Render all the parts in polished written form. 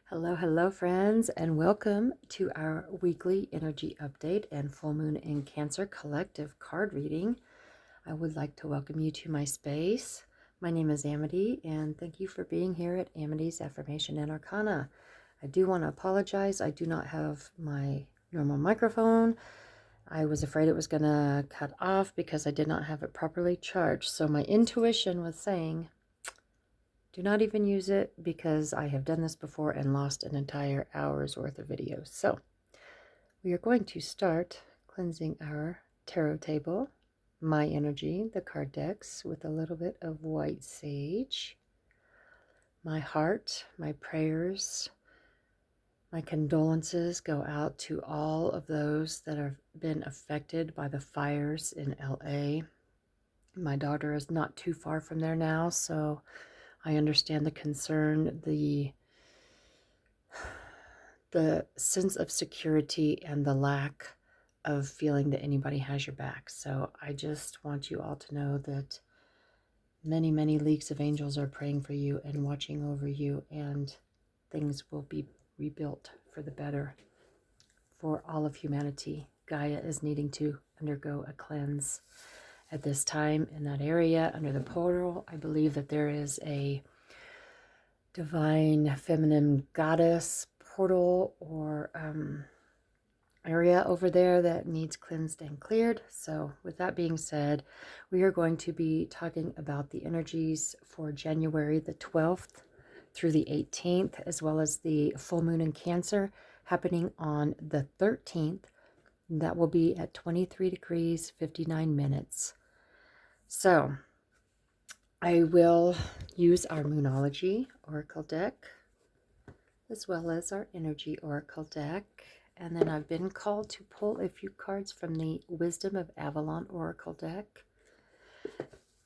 Hello, friends, and welcome to our weekly energy update and full moon in Cancer collective card reading. I would like to welcome you to my space. My name is Amity, and thank you for being here at Amity's Affirmation and Arcana. I do want to apologize. I do not have my normal microphone. I was afraid it was going to cut off because I did not have it properly charged. So my intuition was saying, do not even use it because I have done this before and lost an entire hour's worth of videos. So we are going to start cleansing our tarot table, my energy, the card decks with a little bit of white sage, my heart, my prayers, my condolences go out to all of those that have been affected by the fires in LA. My daughter is not too far from there now, so I understand the concern, the sense of security and the lack of feeling that anybody has your back. So I just want you all to know that many, many leagues of angels are praying for you and watching over you, and things will be rebuilt for the better for all of humanity. Gaia is needing to undergo a cleanse at this time in that area under the portal. I believe that there is a divine feminine goddess portal or area over there that needs cleansed and cleared. So with that being said, we are going to be talking about the energies for January the 12th through the 18th, as well as the full moon in Cancer happening on the 13th. That will be at 23 degrees 59 minutes. So I will use our Moonology Oracle deck as well as our Energy Oracle deck. And then I've been called to pull a few cards from the Wisdom of Avalon Oracle deck.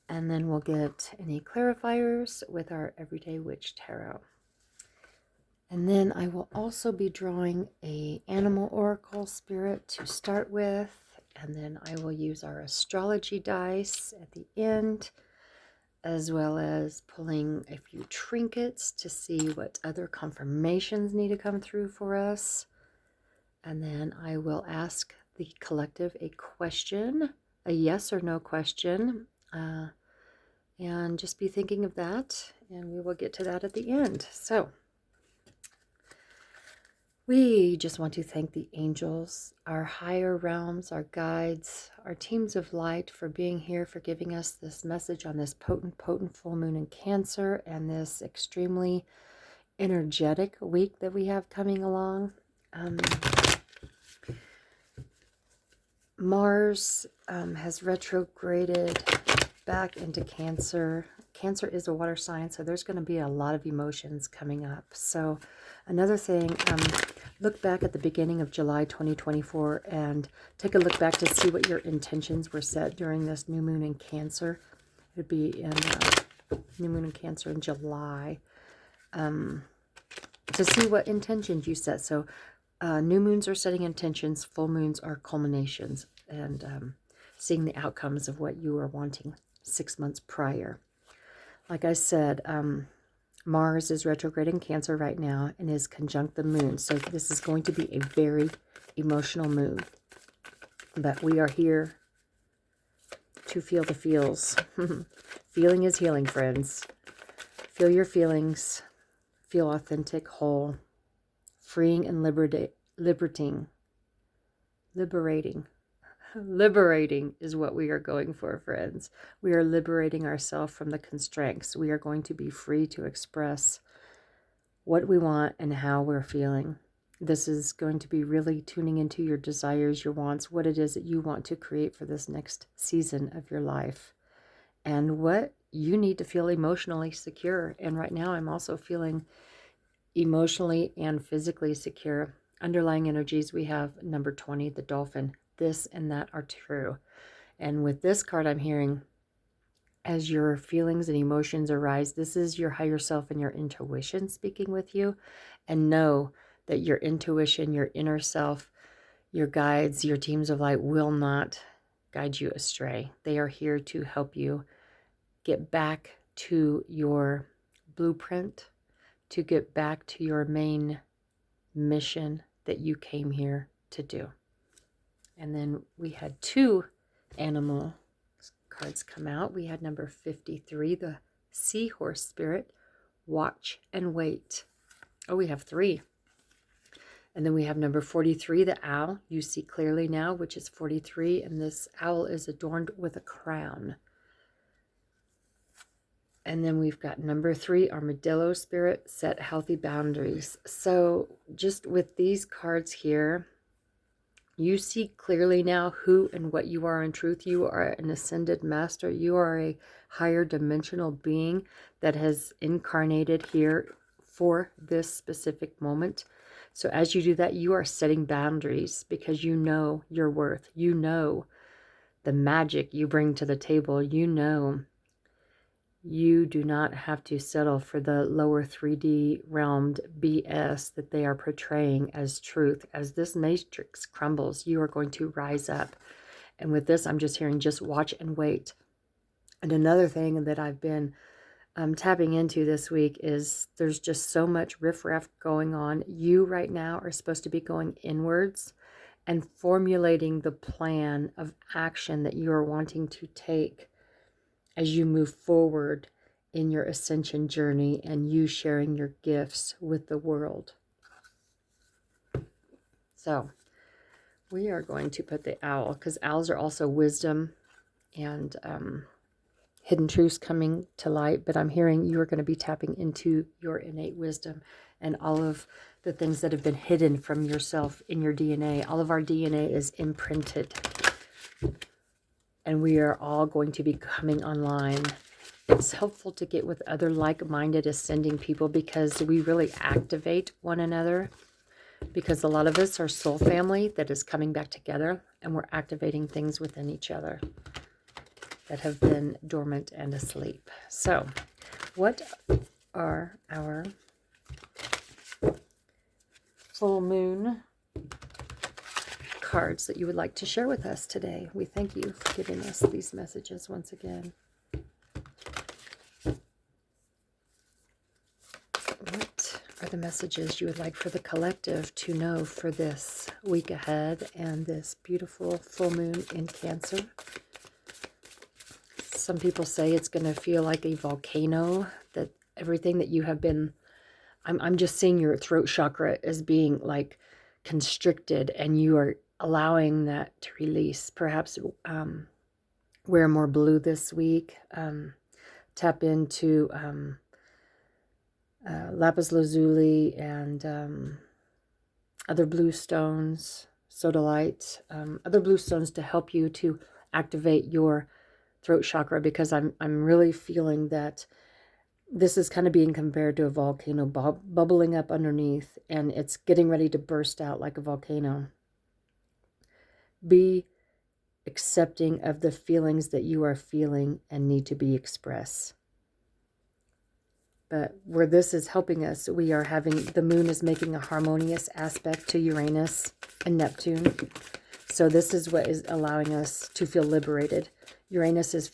And then we'll get any clarifiers with our Everyday Witch Tarot. And then I will also be drawing a Animal Oracle Spirit to start with. And then I will use our astrology dice at the end, as well as pulling a few trinkets to see what other confirmations need to come through for us. And then I will ask the collective a question, a yes or no question, and just be thinking of that, and we will get to that at the end. So we just want to thank the angels, our higher realms, our guides, our teams of light for being here, for giving us this message on this potent full moon in Cancer and this extremely energetic week that we have coming along. Mars has retrograded back into Cancer. Cancer is a water sign, so there's going to be a lot of emotions coming up. So another thing, look back at the beginning of July 2024 and take a look back to see what your intentions were set during this new moon in Cancer. It would be in new moon in Cancer in July, to see what intentions you set. So new moons are setting intentions, full moons are culminations, and seeing the outcomes of what you were wanting 6 months prior. Like I said, Mars is retrograde in Cancer right now and is conjunct the moon. So this is going to be a very emotional moon. But we are here to feel the feels. Feeling is healing, friends. Feel your feelings. Feel authentic, whole, freeing and liberating. Liberating is what we are going for, friends. We are liberating ourselves from the constraints. We are going to be free to express what we want and how we're feeling. This is going to be really tuning into your desires, your wants, what it is that you want to create for this next season of your life, and what you need to feel emotionally secure. And right now I'm also feeling emotionally and physically secure. Underlying energies, we have number 20, the dolphin. This and that are true. And with this card, I'm hearing, as your feelings and emotions arise, this is your higher self and your intuition speaking with you. And know that your intuition, your inner self, your guides, your teams of light will not guide you astray. They are here to help you get back to your blueprint, to get back to your main mission that you came here to do. And then we had 2 animal cards come out. We had number 53, the seahorse spirit, watch and wait. Oh, we have 3. And then we have number 43, the owl, you see clearly now, which is 43. And this owl is adorned with a crown. And then we've got number 3, armadillo spirit, set healthy boundaries. So just with these cards here, you see clearly now who and what you are in truth. You are an ascended master. You are a higher dimensional being that has incarnated here for this specific moment. So as you do that, you are setting boundaries because you know your worth. You know the magic you bring to the table. You know you do not have to settle for the lower 3D realmed BS that they are portraying as truth. As this matrix crumbles, you are going to rise up. And with this, I'm just hearing just watch and wait. And another thing that I've been tapping into this week is there's just so much riffraff going on. You right now are supposed to be going inwards and formulating the plan of action that you are wanting to take as you move forward in your ascension journey and you sharing your gifts with the world. So we are going to put the owl, because owls are also wisdom and hidden truths coming to light. But I'm hearing you are going to be tapping into your innate wisdom and all of the things that have been hidden from yourself in your DNA. All of our DNA is imprinted. And we are all going to be coming online. It's helpful to get with other like-minded ascending people because we really activate one another. Because a lot of us are soul family that is coming back together, and we're activating things within each other that have been dormant and asleep. So, what are our full moon cards that you would like to share with us today? We thank you for giving us these messages once again. What are the messages you would like for the collective to know for this week ahead and this beautiful full moon in Cancer? Some people say it's going to feel like a volcano, that everything that you have been, I'm just seeing your throat chakra as being like constricted, and you are allowing that to release. Perhaps wear more blue this week. Tap into lapis lazuli and other blue stones, sodalite, other blue stones to help you to activate your throat chakra, because I'm really feeling that this is kind of being compared to a volcano bubbling up underneath, and it's getting ready to burst out like a volcano. Be accepting of the feelings that you are feeling and need to be expressed. But where this is helping us, we are having, the moon is making a harmonious aspect to Uranus and Neptune. So this is what is allowing us to feel liberated. Uranus is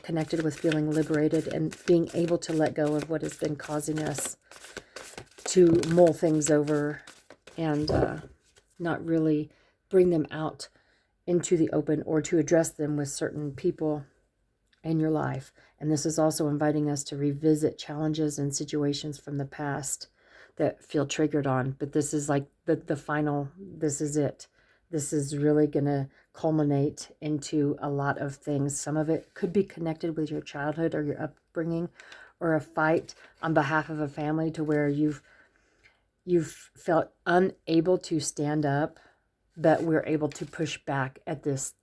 connected with feeling liberated and being able to let go of what has been causing us to mull things over and not really bring them out into the open or to address them with certain people in your life. And this is also inviting us to revisit challenges and situations from the past that feel triggered on. But this is like the final, this is it. This is really going to culminate into a lot of things. Some of it could be connected with your childhood or your upbringing, or a fight on behalf of a family to where you've felt unable to stand up, but we're able to push back at this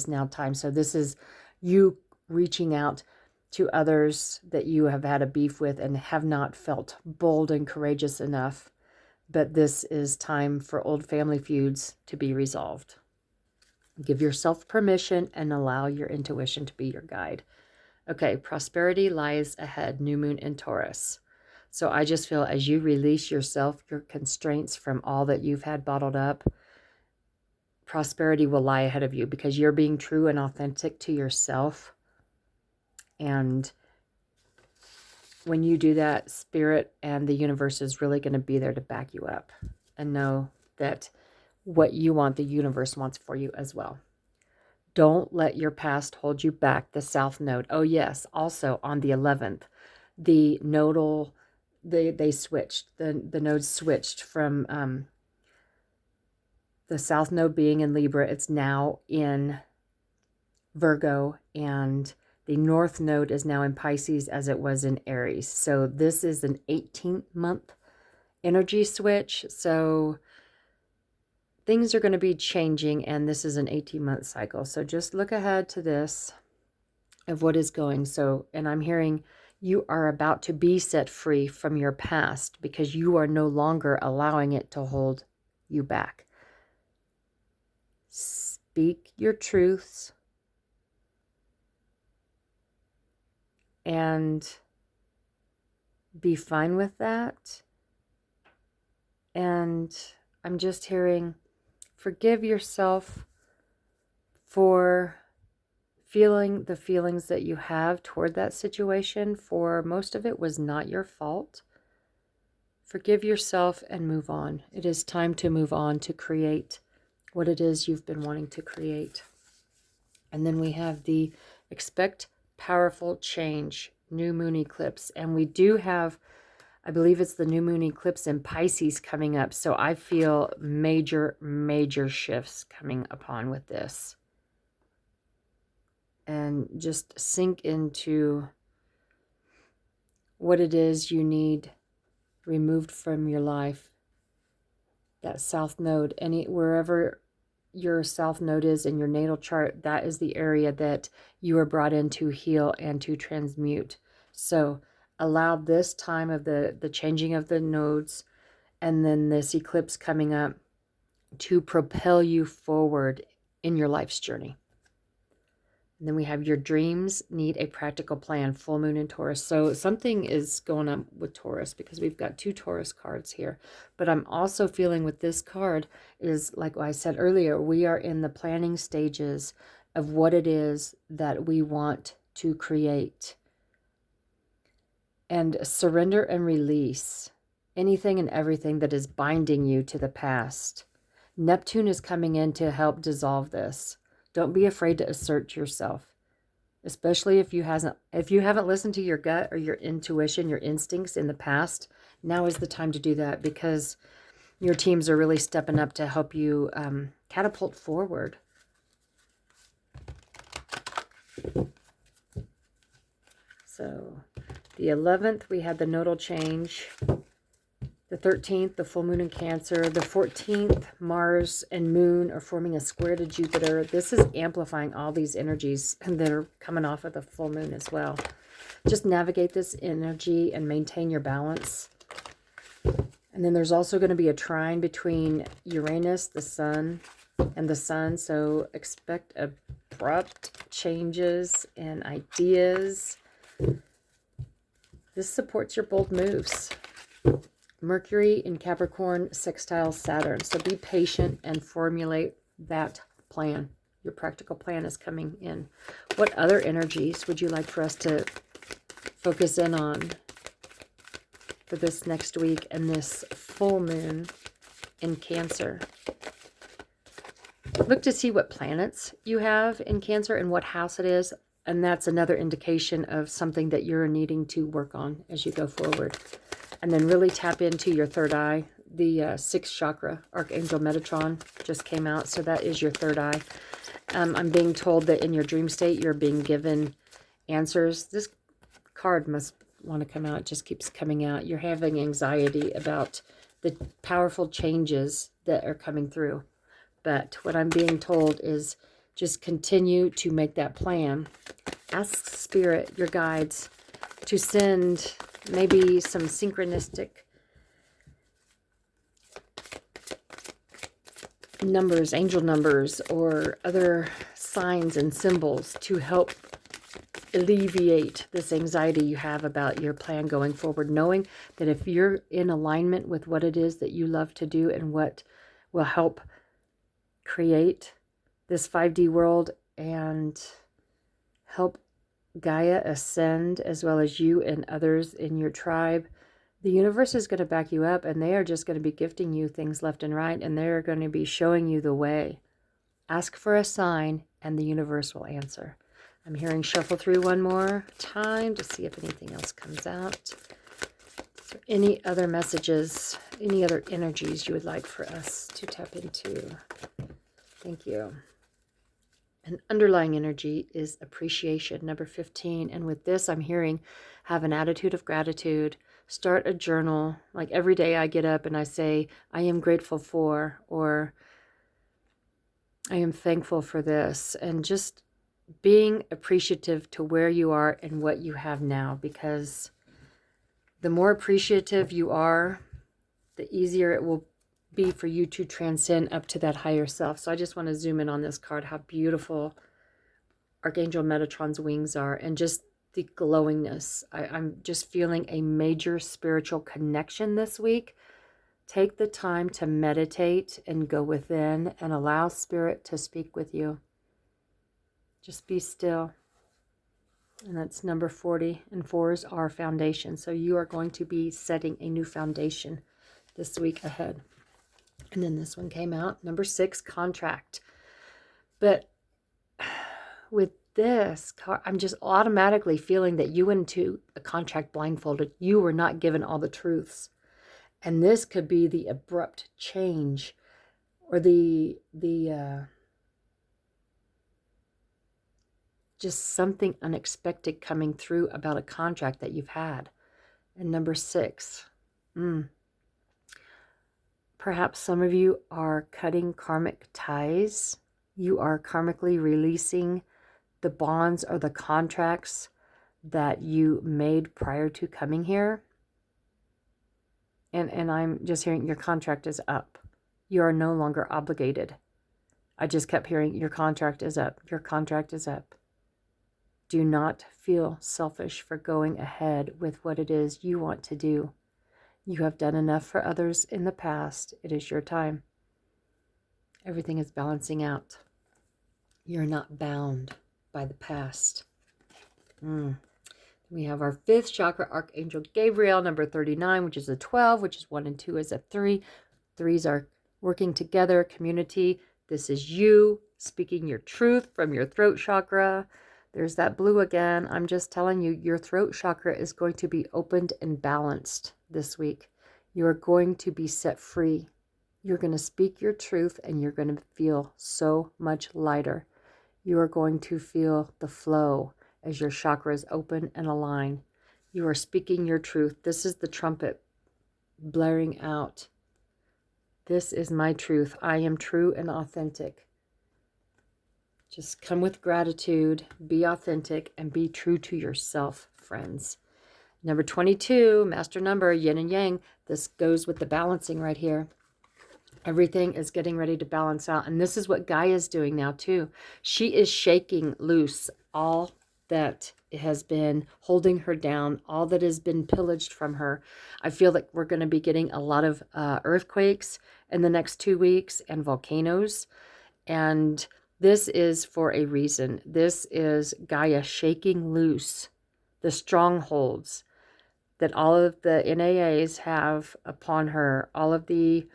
now time. So this is you reaching out to others that you have had a beef with and have not felt bold and courageous enough. But this is time for old family feuds to be resolved. Give yourself permission and allow your intuition to be your guide. Okay, prosperity lies ahead, new moon in Taurus. So I just feel as you release yourself, your constraints from all that you've had bottled up, prosperity will lie ahead of you because you're being true and authentic to yourself. And when you do that, Spirit and the universe is really going to be there to back you up and know that what you want, the universe wants for you as well. Don't let your past hold you back. The South Node. Oh, yes. Also on the 11th, the nodal, they switched. The nodes switched from the South Node being in Libra. It's now in Virgo, and the North Node is now in Pisces as it was in Aries. So this is an 18-month energy switch. So things are going to be changing, and this is an 18-month cycle. So just look ahead to this of what is going. So, and I'm hearing you are about to be set free from your past because you are no longer allowing it to hold you back. Speak your truths and be fine with that. And I'm just hearing, forgive yourself for feeling the feelings that you have toward that situation. For most of it was not your fault. Forgive yourself and move on. It is time to move on to create what it is you've been wanting to create. And then we have the expect powerful change, new moon eclipse. And we do have, I believe it's the new moon eclipse in Pisces coming up. So I feel major, major shifts coming upon with this. And just sink into what it is you need removed from your life. That South Node, wherever your South Node is in your natal chart, that is the area that you are brought in to heal and to transmute. So allow this time of the changing of the nodes and then this eclipse coming up to propel you forward in your life's journey. And then we have your dreams need a practical plan, full moon in Taurus. So something is going on with Taurus because we've got 2 Taurus cards here. But I'm also feeling with this card is, like I said earlier, we are in the planning stages of what it is that we want to create. And surrender and release anything and everything that is binding you to the past. Neptune is coming in to help dissolve this. Don't be afraid to assert yourself, especially if you haven't listened to your gut or your intuition, your instincts in the past. Now is the time to do that because your teams are really stepping up to help you catapult forward. So the 11th, we had the nodal change. The 13th, the full moon in Cancer. The 14th, Mars and Moon are forming a square to Jupiter. This is amplifying all these energies that are coming off of the full moon as well. Just navigate this energy and maintain your balance. And then there's also going to be a trine between Uranus, the Sun, and the Sun. So expect abrupt changes and ideas. This supports your bold moves. Mercury in Capricorn sextile Saturn. So be patient and formulate that plan. Your practical plan is coming in. What other energies would you like for us to focus in on for this next week and this full moon in Cancer? Look to see what planets you have in Cancer and what house it is. And that's another indication of something that you're needing to work on as you go forward. And then really tap into your third eye. The 6th chakra, Archangel Metatron, just came out. So that is your third eye. I'm being told that in your dream state, you're being given answers. This card must want to come out. It just keeps coming out. You're having anxiety about the powerful changes that are coming through. But what I'm being told is just continue to make that plan. Ask Spirit, your guides, to send maybe some synchronistic numbers, angel numbers, or other signs and symbols to help alleviate this anxiety you have about your plan going forward, knowing that if you're in alignment with what it is that you love to do and what will help create this 5D world and help Gaia ascend, as well as you and others in your tribe, the universe is going to back you up, and they are just going to be gifting you things left and right, and they're going to be showing you the way. Ask for a sign, and the universe will answer. I'm hearing shuffle through one more time to see if anything else comes out. Is there any other messages, any other energies you would like for us to tap into? Thank you. An underlying energy is appreciation, number 15. And with this, I'm hearing have an attitude of gratitude. Start a journal. Like every day I get up and I say, I am grateful for, or I am thankful for this. And just being appreciative to where you are and what you have now. Because the more appreciative you are, the easier it will be for you to transcend up to that higher self. So I just want to zoom in on this card, how beautiful Archangel Metatron's wings are, and just the glowingness. I'm just feeling a major spiritual connection this week. Take the time to meditate and go within and allow Spirit to speak with you. Just be still. And that's number 40. And 4 is our foundation. So you are going to be setting a new foundation this week ahead. And then this one came out, number 6, contract. But with this card, I'm just automatically feeling that you went into a contract blindfolded. You were not given all the truths. And this could be the abrupt change, or the just something unexpected coming through about a contract that you've had. And number 6, perhaps some of you are cutting karmic ties. You are karmically releasing the bonds or the contracts that you made prior to coming here. And I'm just hearing your contract is up. You are no longer obligated. I just kept hearing your contract is up. Your contract is up. Do not feel selfish for going ahead with what it is you want to do. You have done enough for others in the past. It is your time. Everything is balancing out. You're not bound by the past. We have our 5th chakra, Archangel Gabriel, number 39, which is a 12, which is 1 and 2 is a 3. 3s are working together, community. This is you speaking your truth from your throat chakra. There's that blue again. I'm just telling you, your throat chakra is going to be opened and balanced this week. You're going to be set free. You're going to speak your truth, and you're going to feel so much lighter. You are going to feel the flow as your chakras open and align. You are speaking your truth. This is the trumpet blaring out. This is my truth. I am true and authentic. Just come with gratitude, be authentic, and be true to yourself, friends. Number 22, master number, yin and yang. This goes with the balancing right here. Everything is getting ready to balance out. And this is what Gaia is doing now too. She is shaking loose all that has been holding her down, all that has been pillaged from her. I feel like we're going to be getting a lot of earthquakes in the next 2 weeks and volcanoes. And this is for a reason. This is Gaia shaking loose the strongholds that all of the NAAs have upon her, all of the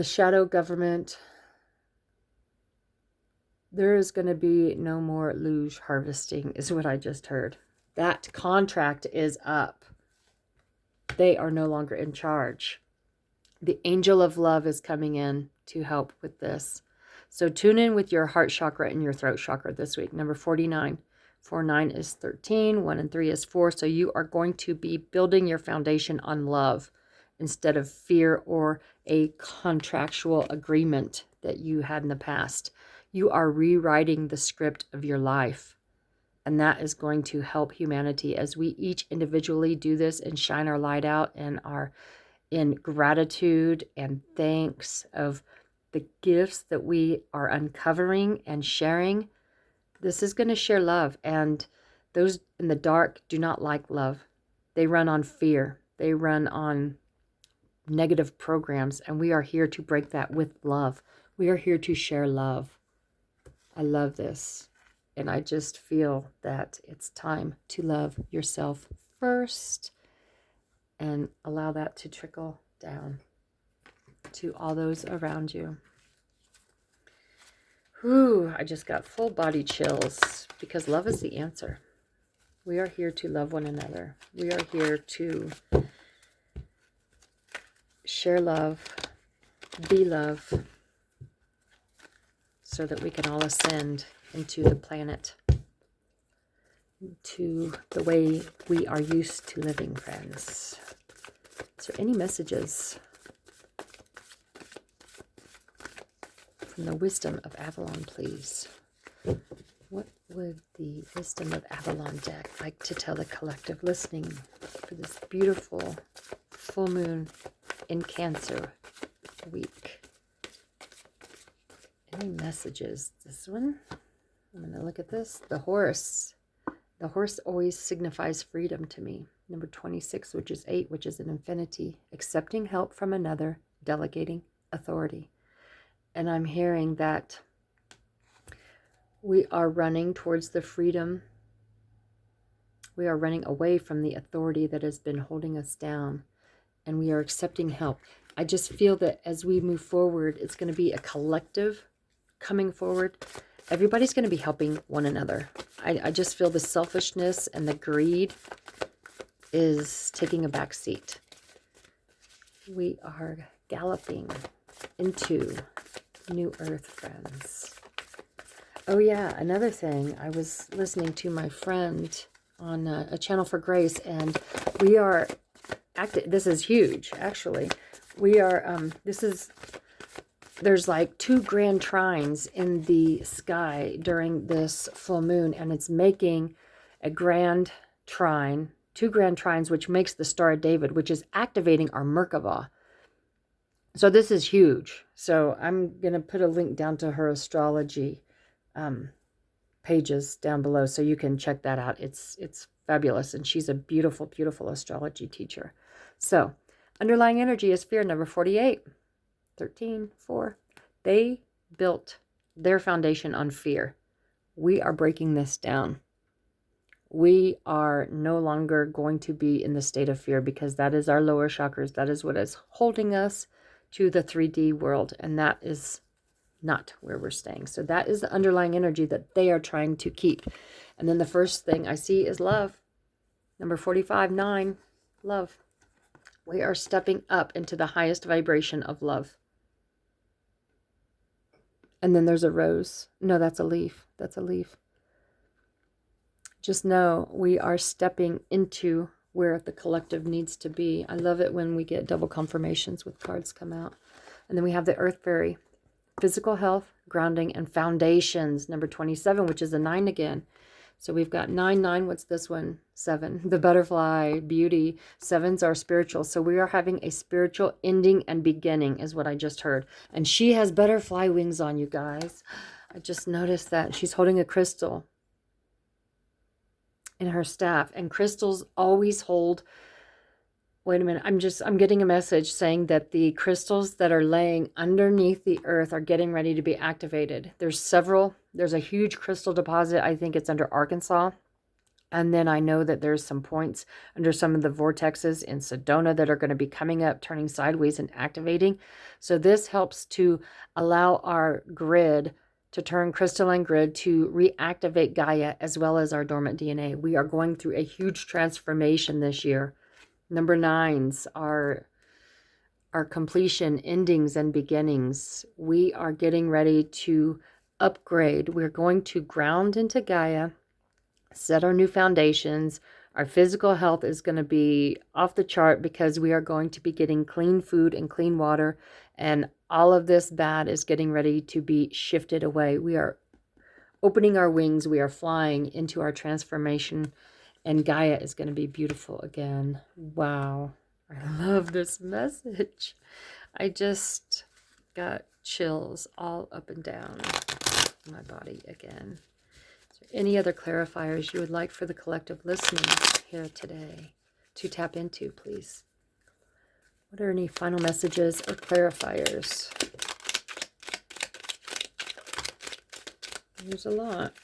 shadow government. There is going to be no more luge harvesting, is what I just heard. That contract is up. They are no longer in charge. The angel of love is coming in to help with this. So tune in with your heart chakra and your throat chakra this week. Number 49. 4, 9 is 13. 1 and 3 is 4. So you are going to be building your foundation on love instead of fear or a contractual agreement that you had in the past. You are rewriting the script of your life. And that is going to help humanity as we each individually do this and shine our light out and are in gratitude and thanks of the gifts that we are uncovering and sharing. This is going to share love. And those in the dark do not like love. They run on fear. They run on negative programs. And we are here to break that with love. We are here to share love. I love this. And I just feel that it's time to love yourself first and allow that to trickle down to all those around you. Whew, I just got full body chills because love is the answer. We are here to love one another. We are here to share love, be love, so that we can all ascend into the planet, to the way we are used to living, friends. Is there any messages from the wisdom of Avalon, please? What would the wisdom of Avalon deck like to tell the collective listening for this beautiful full moon in Cancer week? Any messages? This one? I'm going to look at this. The horse. The horse always signifies freedom to me. Number 26, which is 8, which is an infinity. Accepting help from another, delegating authority. And I'm hearing that we are running towards the freedom. We are running away from the authority that has been holding us down. And we are accepting help. I just feel that as we move forward, it's going to be a collective coming forward. Everybody's going to be helping one another. I just feel the selfishness and the greed is taking a back seat. We are galloping into New Earth, friends. Oh yeah, another thing. I was listening to my friend on a channel for Grace, and we are active. This is huge, actually. We are, there's like 2 grand trines in the sky during this full moon, and it's making a grand trine, 2 grand trines, which makes the Star of David, which is activating our Merkaba. So this is huge. So I'm going to put a link down to her astrology pages down below, so you can check that out. It's fabulous, and she's a beautiful, beautiful astrology teacher. So underlying energy is fear, number 48. 13, 4. They built their foundation on fear. We are breaking this down. We are no longer going to be in the state of fear, because that is our lower chakras. That is what is holding us to the 3D world, and that is not where we're staying. So that is the underlying energy that they are trying to keep. And then the first thing I see is love. Number 45, 9, love. We are stepping up into the highest vibration of love. And then there's a rose. No, that's a leaf. That's a leaf. Just know we are stepping into where the collective needs to be. I love it when we get double confirmations with cards come out. And then we have the Earth Fairy. Physical health, grounding, and foundations. Number 27, which is a 9 again. So we've got 9, 9. What's this one? 7. The butterfly, beauty. 7s are spiritual. So we are having a spiritual ending and beginning, is what I just heard. And she has butterfly wings on, you guys. I just noticed that. She's holding a crystal in her staff. And crystals always hold... Wait a minute. I'm getting a message saying that the crystals that are laying underneath the earth are getting ready to be activated. There's a huge crystal deposit. I think it's under Arkansas. And then I know that there's some points under some of the vortexes in Sedona that are going to be coming up, turning sideways and activating. So this helps to allow our grid to turn crystalline grid to reactivate Gaia, as well as our dormant DNA. We are going through a huge transformation this year. Number 9s are completion, endings, and beginnings. We are getting ready to upgrade. We're going to ground into Gaia, set our new foundations. Our physical health is going to be off the chart, because we are going to be getting clean food and clean water. And all of this bad is getting ready to be shifted away. We are opening our wings. We are flying into our transformation. And Gaia is going to be beautiful again. Wow. I love this message. I just got chills all up and down my body again. Is there any other clarifiers you would like for the collective listening here today to tap into, please? What are any final messages or clarifiers? There's a lot.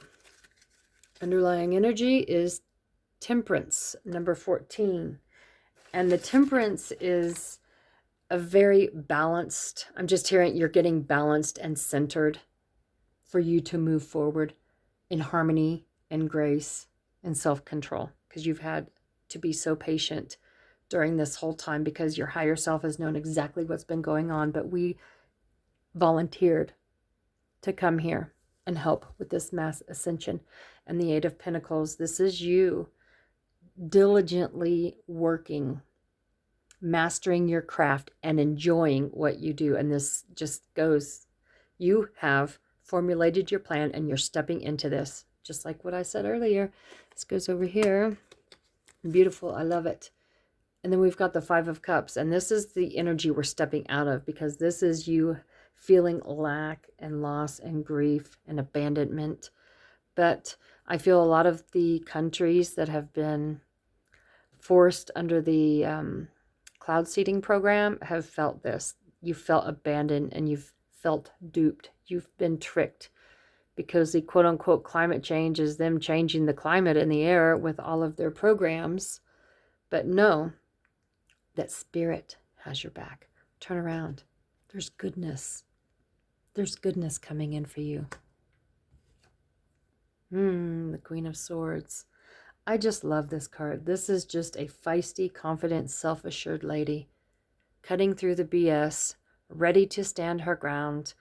Underlying energy is temperance, number 14. And the temperance is a very balanced, I'm just hearing you're getting balanced and centered for you to move forward in harmony and grace and self-control, because you've had to be so patient during this whole time because your higher self has known exactly what's been going on, but we volunteered to come here and help with this mass ascension. And the Eight of Pentacles, this is you diligently working, mastering your craft and enjoying what you do. And this just goes, you have formulated your plan and you're stepping into this, just like what I said earlier. This goes over here. Beautiful. I love it. And then we've got the Five of Cups, and this is the energy we're stepping out of, because this is you feeling lack and loss and grief and abandonment. But I feel a lot of the countries that have been forced under the cloud seeding program have felt this. You felt abandoned and you've felt duped. You've been tricked, because the quote-unquote climate change is them changing the climate in the air with all of their programs. But no, that spirit has your back. Turn around. There's goodness. There's goodness coming in for you. The Queen of Swords. I just love this card. This is just a feisty, confident, self-assured lady cutting through the BS, ready to stand her ground.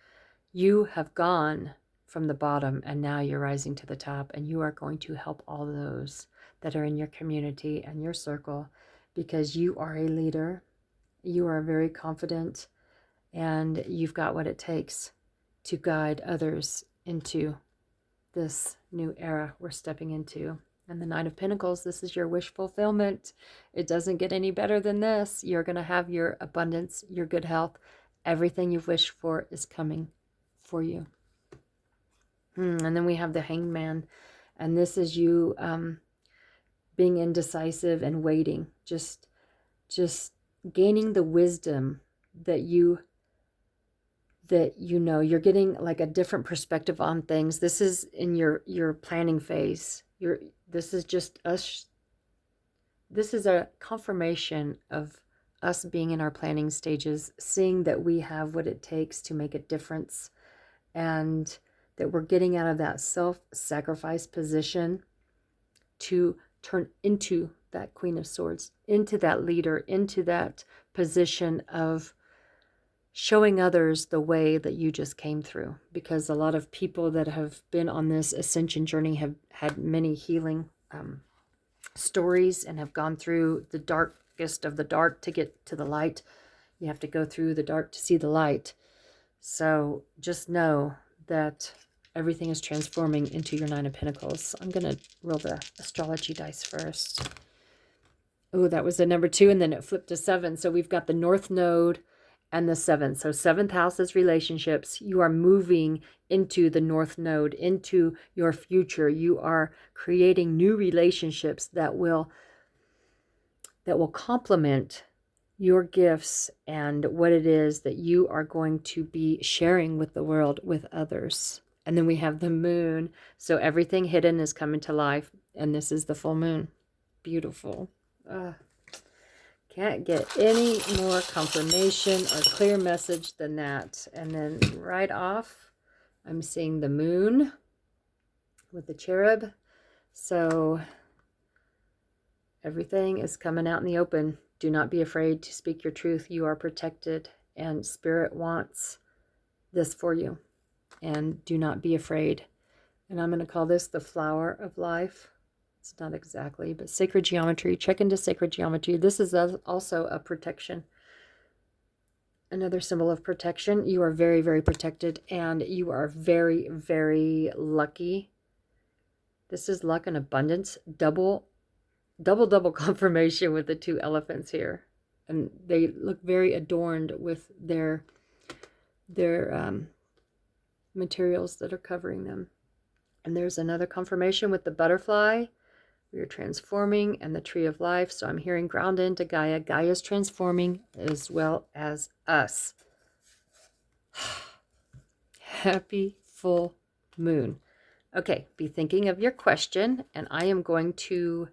You have gone from the bottom and now you're rising to the top, and you are going to help all those that are in your community and your circle, because you are a leader. You are very confident, and you've got what it takes to guide others into this new era we're stepping into. And the Nine of Pentacles, this is your wish fulfillment. It doesn't get any better than this. You're going to have your abundance, your good health. Everything you've wished for is coming for you. And then we have the Hanged Man. And this is you being indecisive and waiting. Just gaining the wisdom that you know. You're getting like a different perspective on things. This is in your planning phase. This is just us. This is a confirmation of us being in our planning stages, seeing that we have what it takes to make a difference, and that we're getting out of that self-sacrifice position to turn into that Queen of Swords, into that leader, into that position of showing others the way that you just came through. Because a lot of people that have been on this ascension journey have had many healing stories and have gone through the darkest of the dark to get to the light. You have to go through the dark to see the light. So just know that everything is transforming into your Nine of Pentacles. I'm going to roll the astrology dice first. Oh, that was the number 2, and then it flipped to 7. So we've got the North Node and the 7th. So 7th house is relationships. You are moving into the North Node, into your future. You are creating new relationships that will complement your gifts and what it is that you are going to be sharing with the world, with others. And then we have the Moon. So everything hidden is coming to life. And this is the full moon. Beautiful. Can't get any more confirmation or clear message than that. And then right off, I'm seeing the Moon with the cherub. So everything is coming out in the open. Do not be afraid to speak your truth. You are protected, and Spirit wants this for you. And do not be afraid. And I'm going to call this the flower of life. It's not exactly, but sacred geometry. Check into sacred geometry. This is also a protection. Another symbol of protection. You are very, very protected, and you are very, very lucky. This is luck and abundance. Double confirmation with the 2 elephants here. And they look very adorned with their materials that are covering them. And there's another confirmation with the butterfly. We are transforming, and the tree of life. So I'm hearing ground into Gaia. Gaia is transforming as well as us. Happy full moon. Okay, be thinking of your question, and I am going to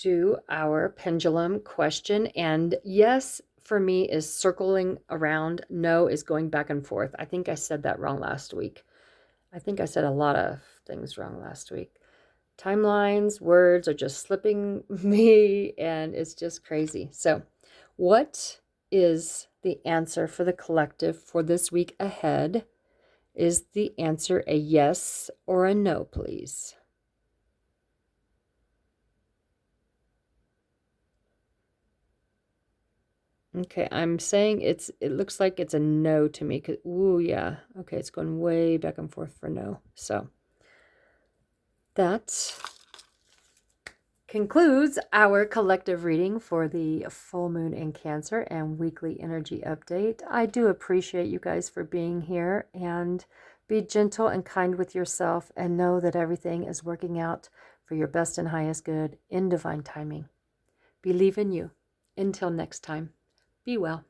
do our pendulum question. And yes, for me, is circling around. No is going back and forth. I think I said that wrong last week. I think I said a lot of things wrong last week. Timelines, words are just slipping me, and it's just crazy. So, what is the answer for the collective for this week ahead? Is the answer a yes or a no, please? Okay, I'm saying it looks like it's a no to me. Ooh, yeah. Okay, it's going way back and forth for no. So that concludes our collective reading for the full moon in Cancer and weekly energy update. I do appreciate you guys for being here, and be gentle and kind with yourself, and know that everything is working out for your best and highest good in divine timing. Believe in you. Until next time, be well.